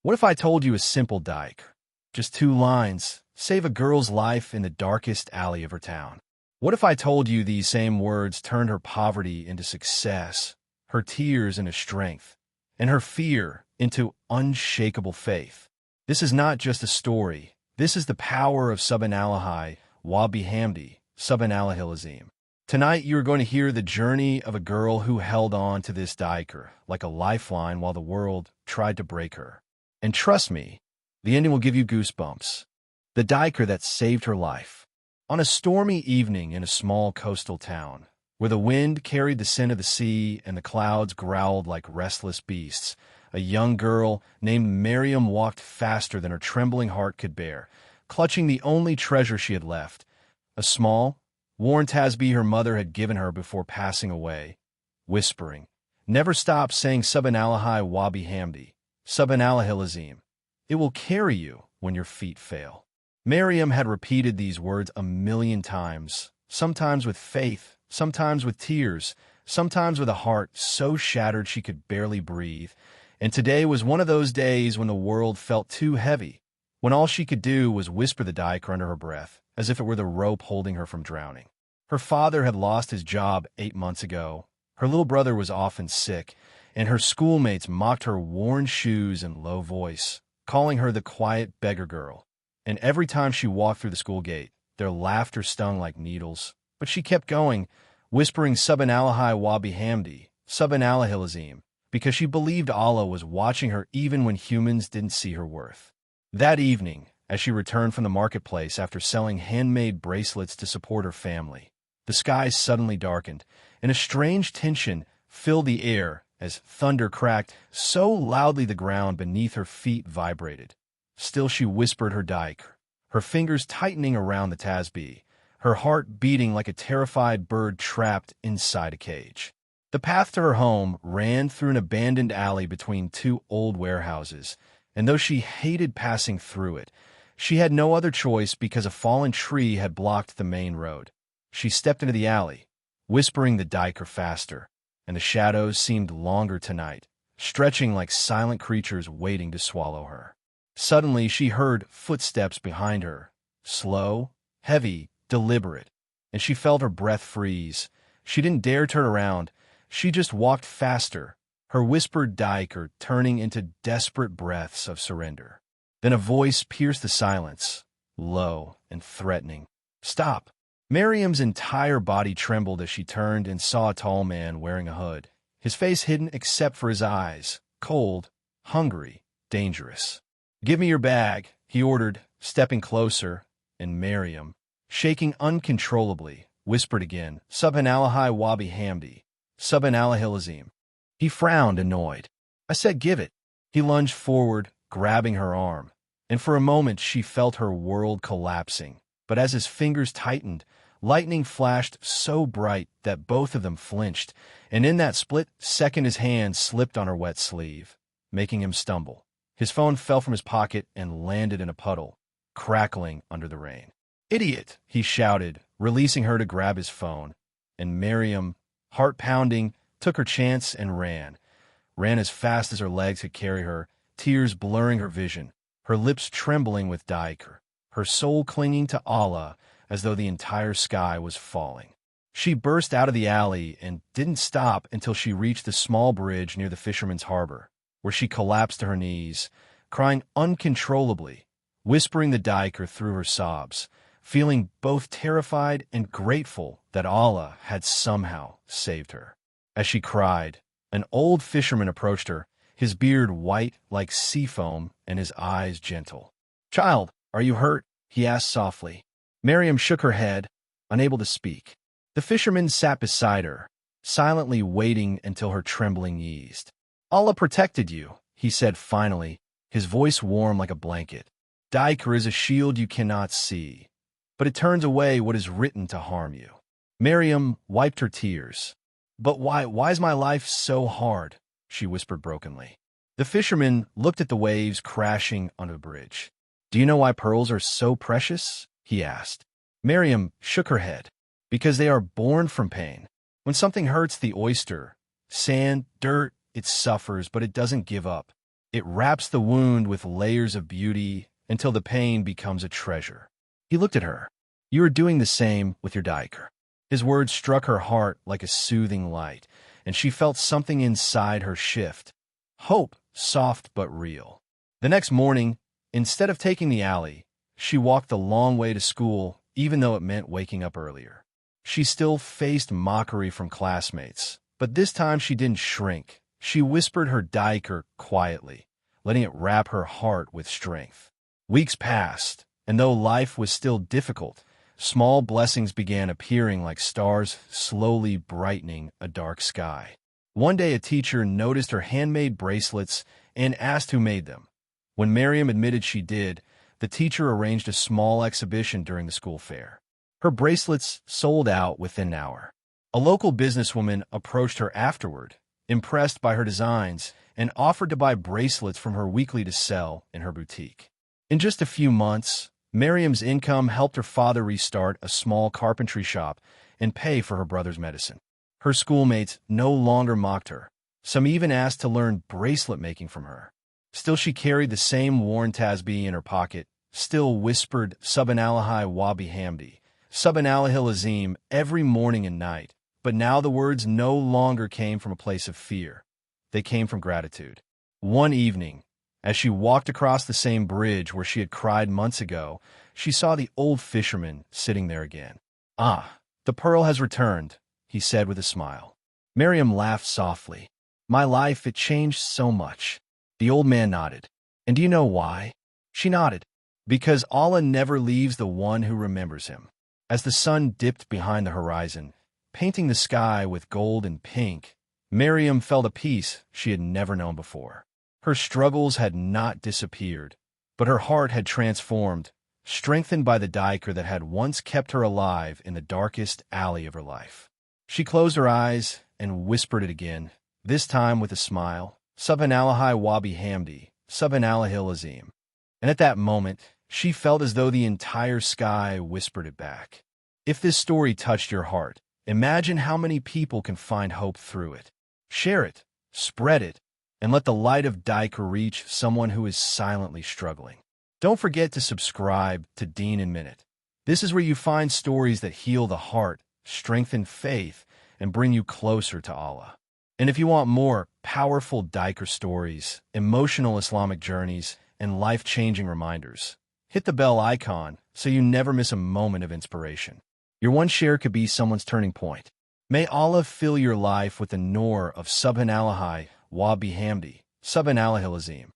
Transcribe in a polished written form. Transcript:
What if I told you a simple dike? Just 2 lines, save a girl's life in the darkest alley of her town. What if I told you these same words turned her poverty into success, her tears into strength, and her fear into unshakable faith? This is not just a story. This is the power of Subhanallahi wa bihamdihi, Subhanallahil Azeem. Tonight you are going to hear the journey of a girl who held on to this Dhikr like a lifeline while the world tried to break her. And trust me, the ending will give you goosebumps. The Dhikr that saved her life. On a stormy evening in a small coastal town, where the wind carried the scent of the sea and the clouds growled like restless beasts, a young girl named Miriam walked faster than her trembling heart could bear, clutching the only treasure she had left, a small, worn tasbih her mother had given her before passing away, whispering, "Never stop saying Subhanallahi wa bihamdihi, Subhanallahil Azeem. It will carry you when your feet fail." Miriam had repeated these words 1,000,000 times, sometimes with faith, sometimes with tears, sometimes with a heart so shattered she could barely breathe. And today was one of those days when the world felt too heavy, when all she could do was whisper the Dhikr under her breath, as if it were the rope holding her from drowning. Her father had lost his job 8 months ago, her little brother was often sick, and her schoolmates mocked her worn shoes and low voice, calling her the quiet beggar girl. And every time she walked through the school gate, their laughter stung like needles. But she kept going, whispering Subhanallahi wa bihamdihi, Subhanallahil Azeem, because she believed Allah was watching her even when humans didn't see her worth. That evening, as she returned from the marketplace after selling handmade bracelets to support her family, the sky suddenly darkened, and a strange tension filled the air as thunder cracked so loudly the ground beneath her feet vibrated. Still she whispered her Dhikr, her fingers tightening around the tasbih, her heart beating like a terrified bird trapped inside a cage. The path to her home ran through an abandoned alley between 2 old warehouses, and though she hated passing through it, she had no other choice because a fallen tree had blocked the main road. She stepped into the alley, whispering the Dhikr faster, and the shadows seemed longer tonight, stretching like silent creatures waiting to swallow her. Suddenly she heard footsteps behind her, slow, heavy, deliberate, and she felt her breath freeze. She didn't dare turn around. She just walked faster, her whispered Dhikr turning into desperate breaths of surrender. Then a voice pierced the silence, low and threatening. "Stop!" Miriam's entire body trembled as she turned and saw a tall man wearing a hood, his face hidden except for his eyes, cold, hungry, dangerous. "Give me your bag," he ordered, stepping closer, and Miriam, shaking uncontrollably, whispered again, "Subhanallahi wa bihamdihi, Subhanallahil Azeem." He frowned, annoyed. "I said give it." He lunged forward, grabbing her arm, and for a moment she felt her world collapsing. But as his fingers tightened, lightning flashed so bright that both of them flinched, and in that split second his hand slipped on her wet sleeve, making him stumble. His phone fell from his pocket and landed in a puddle, crackling under the rain. "Idiot!" he shouted, releasing her to grab his phone. And Miriam, heart pounding, took her chance and ran as fast as her legs could carry her, tears blurring her vision, her lips trembling with Dhikr, her soul clinging to Allah as though the entire sky was falling. She burst out of the alley and didn't stop until she reached the small bridge near the fisherman's harbor, where she collapsed to her knees, crying uncontrollably, whispering the Dhikr through her sobs, feeling both terrified and grateful that Allah had somehow saved her. As she cried, an old fisherman approached her, his beard white like sea foam and his eyes gentle. "Child, are you hurt?" he asked softly. Miriam shook her head, unable to speak. The fisherman sat beside her, silently waiting until her trembling eased. "Allah protected you," he said finally, his voice warm like a blanket. "Dhikr is a shield you cannot see, but it turns away what is written to harm you." Miriam wiped her tears. "But why is my life so hard?" she whispered brokenly. The fisherman looked at the waves crashing on the bridge. "Do you know why pearls are so precious?" he asked. Miriam shook her head. "Because they are born from pain. When something hurts the oyster, sand, dirt, it suffers, but it doesn't give up. It wraps the wound with layers of beauty until the pain becomes a treasure. He looked at her. You are doing the same with your Dhikr. His words struck her heart like a soothing light, and she felt something inside her shift. Hope, soft but real. The next morning, instead of taking the alley, she walked the long way to school, even though it meant waking up earlier. She still faced mockery from classmates, but this time she didn't shrink. She whispered her Dhikr quietly, letting it wrap her heart with strength. Weeks passed, and though life was still difficult, small blessings began appearing like stars slowly brightening a dark sky. One day a teacher noticed her handmade bracelets and asked who made them. When Miriam admitted she did, the teacher arranged a small exhibition during the school fair. Her bracelets sold out within an hour. A local businesswoman approached her afterward, impressed by her designs, and offered to buy bracelets from her weekly to sell in her boutique. In just a few months, Miriam's income helped her father restart a small carpentry shop and pay for her brother's medicine. Her schoolmates no longer mocked her. Some even asked to learn bracelet making from her. Still, she carried the same worn tasbih in her pocket, still whispered Subhanallahi wa bihamdihi, Subhanallahil Azeem every morning and night. But now the words no longer came from a place of fear. They came from gratitude. One evening, as she walked across the same bridge where she had cried months ago, she saw the old fisherman sitting there again. "Ah, the pearl has returned," he said with a smile. Miriam laughed softly. "My life, it changed so much." The old man nodded. "And do you know why?" She nodded. "Because Allah never leaves the one who remembers him." As the sun dipped behind the horizon, painting the sky with gold and pink, Miriam felt a peace she had never known before. Her struggles had not disappeared, but her heart had transformed, strengthened by the Dhikr that had once kept her alive in the darkest alley of her life. She closed her eyes and whispered it again, this time with a smile, Subhanallahi wa bihamdihi, Subhanallahil Azeem. And at that moment, she felt as though the entire sky whispered it back. If this story touched your heart, imagine how many people can find hope through it. Share it, spread it, and let the light of Dhikr reach someone who is silently struggling. Don't forget to subscribe to Deeninminute. This is where you find stories that heal the heart, strengthen faith, and bring you closer to Allah. And if you want more powerful Dhikr stories, emotional Islamic journeys, and life-changing reminders, hit the bell icon so you never miss a moment of inspiration. Your one share could be someone's turning point. May Allah fill your life with the noor of Subhanallahi wa bihamdihi, Subhanallahil Azeem.